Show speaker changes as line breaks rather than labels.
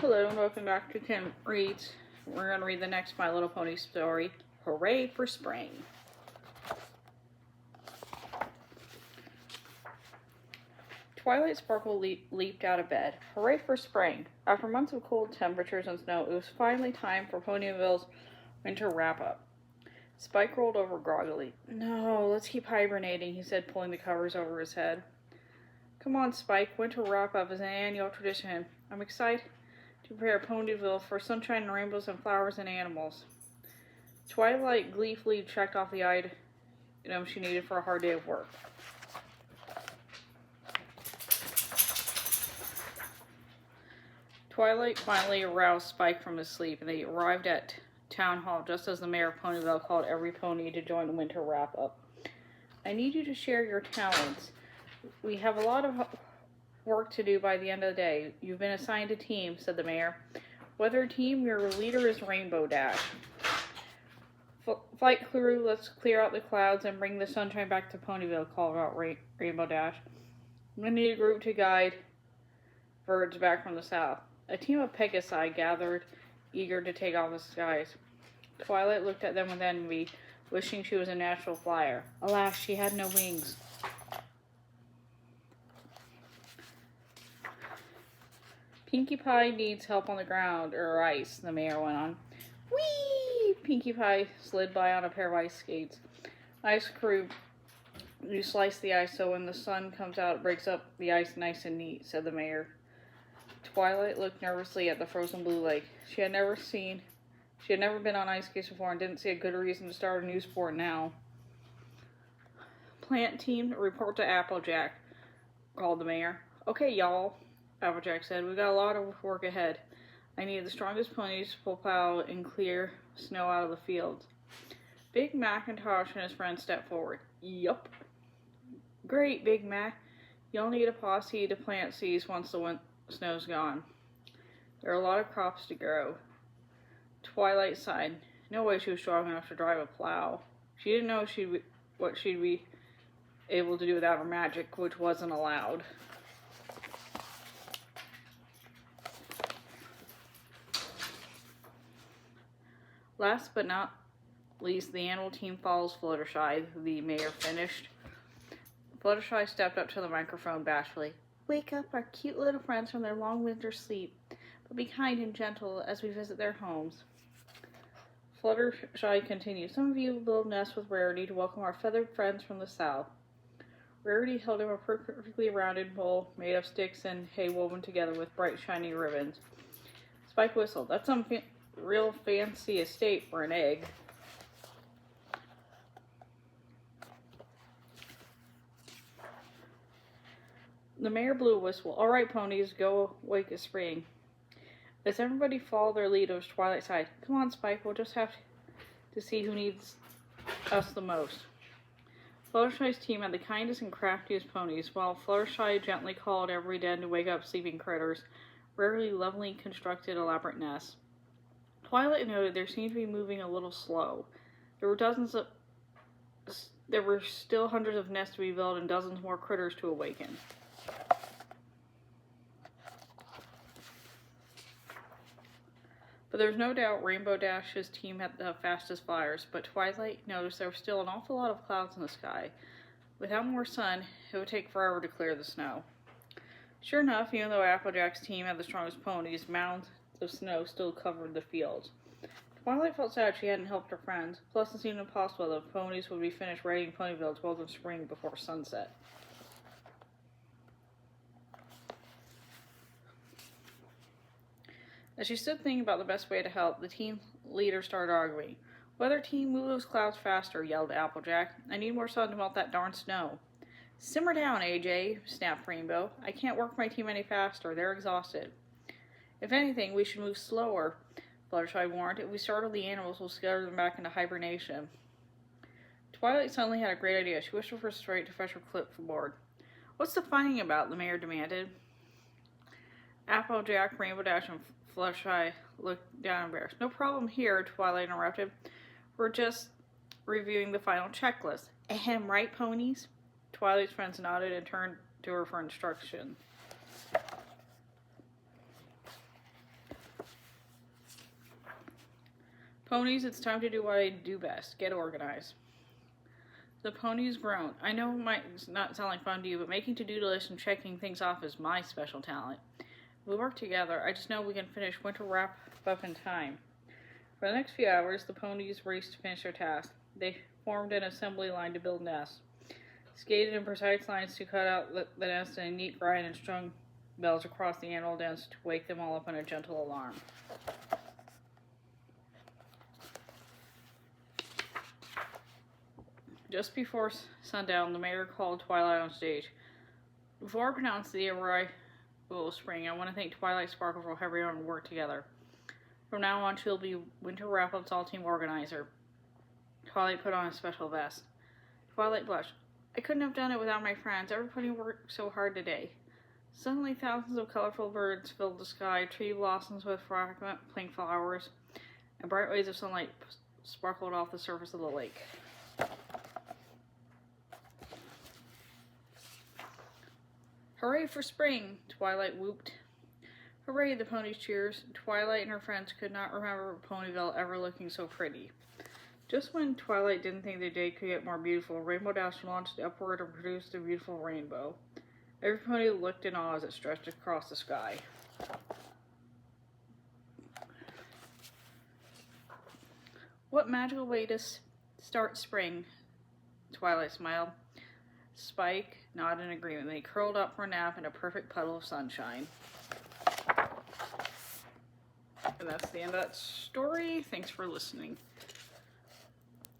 Hello and welcome back to Kim Reads. We're going to read the next My Little Pony story, Hooray for Spring. Twilight Sparkle leaped out of bed. Hooray for spring. After months of cold temperatures and snow, it was finally time for Ponyville's winter wrap-up. Spike rolled over groggily. No, let's keep hibernating, he said, pulling the covers over his head. Come on, Spike. Winter wrap-up is an annual tradition. I'm excited to prepare Ponyville for sunshine and rainbows and flowers and animals. Twilight gleefully checked off the items she needed for a hard day of work. Twilight finally aroused Spike from his sleep, and they arrived at Town Hall just as the mayor of Ponyville called every pony to join the winter wrap-up. I need you to share your talents. We have a lot of work to do by the end of the day. You've been assigned a team, said the mayor. Whether team, your leader is Rainbow Dash. Flight crew, let's clear out the clouds and bring the sunshine back to Ponyville, called out Rainbow Dash. We need a group to guide birds back from the south. A team of Pegasi gathered, eager to take off the skies. Twilight looked at them with envy, wishing she was a natural flyer. Alas, she had no wings. Pinkie Pie needs help on the ground, or ice, the mayor went on. Whee! Pinkie Pie slid by on a pair of ice skates. Ice crew, you slice the ice so when the sun comes out it breaks up the ice nice and neat, said the mayor. Twilight looked nervously at the frozen blue lake. She had never been on ice skates before and didn't see a good reason to start a new sport now. Plant team, report to Applejack, called the mayor. Okay, y'all, Applejack said. We've got a lot of work ahead. I need the strongest ponies to pull plow and clear snow out of the fields. Big Macintosh and his friends stepped forward. Yup. Great, Big Mac. You'll need a posse to plant seeds once the snow's gone. There are a lot of crops to grow. Twilight sighed. No way she was strong enough to drive a plow. She didn't know what she'd be able to do without her magic, which wasn't allowed. Last but not least, the animal team follows Fluttershy, the mayor finished. Fluttershy stepped up to the microphone bashfully. Wake up our cute little friends from their long winter sleep, but be kind and gentle as we visit their homes. Fluttershy continued. Some of you build nests with Rarity to welcome our feathered friends from the south. Rarity held him a perfectly rounded bowl made of sticks and hay woven together with bright shiny ribbons. Spike whistled. That's some real fancy estate for an egg. The mayor blew a whistle. All right, ponies, go wake the spring. As everybody followed their leaders, Twilight sighed. Come on, Spike, we'll just have to see who needs us the most. Fluttershy's team had the kindest and craftiest ponies, while Fluttershy gently called every den to wake up sleeping critters, rarely lovingly constructed elaborate nests. Twilight noted they seemed to be moving a little slow. There were still hundreds of nests to be built and dozens more critters to awaken. But there's no doubt Rainbow Dash's team had the fastest flyers, but Twilight noticed there was still an awful lot of clouds in the sky. Without more sun, it would take forever to clear the snow. Sure enough, even though Applejack's team had the strongest ponies, mounds of snow still covered the fields. Twilight felt sad she hadn't helped her friends, plus it seemed impossible that the ponies would be finished raiding Ponyville to welcome spring before sunset. As she stood thinking about the best way to help, the team leader started arguing. Weather team, move those clouds faster, yelled Applejack. I need more sun to melt that darn snow. Simmer down, AJ, snapped Rainbow. I can't work my team any faster. They're exhausted. If anything, we should move slower, Fluttershy warned. If we startle the animals, we'll scare them back into hibernation. Twilight suddenly had a great idea. She wished for straight to fetch her clipboard. What's the fighting about? The mayor demanded. Applejack, Rainbow Dash, and Fluttershy looked down embarrassed. No problem here, Twilight interrupted. We're just reviewing the final checklist. Ahem, right, ponies? Twilight's friends nodded and turned to her for instruction. Ponies, it's time to do what I do best. Get organized. The ponies groaned. I know it might not sound like fun to you, but making to-do lists and checking things off is my special talent. We work together. I just know we can finish winter wrap up in time. For the next few hours, the ponies raced to finish their task. They formed an assembly line to build nests, skated in precise lines to cut out the nest in a neat grind, and strung bells across the animal dens to wake them all up in a gentle alarm. Just before sundown, the mayor called Twilight on stage. Before I pronounce the arrival of spring, I want to thank Twilight Sparkle for everyone work together. From now on, she'll be Winter Wrap-Up's all-team organizer. Twilight put on a special vest. Twilight blushed. I couldn't have done it without my friends. Everybody worked so hard today. Suddenly, thousands of colorful birds filled the sky, tree blossoms with fragrant pink flowers, and bright rays of sunlight sparkled off the surface of the lake. Hooray for spring! Twilight whooped. Hooray, the ponies cheers. Twilight and her friends could not remember Ponyville ever looking so pretty. Just when Twilight didn't think the day could get more beautiful, Rainbow Dash launched upward and produced a beautiful rainbow. Every pony looked in awe as it stretched across the sky. What magical way to start spring? Twilight smiled. Spike nodded in agreement. They curled up for a nap in a perfect puddle of sunshine. And that's the end of that story. Thanks for listening.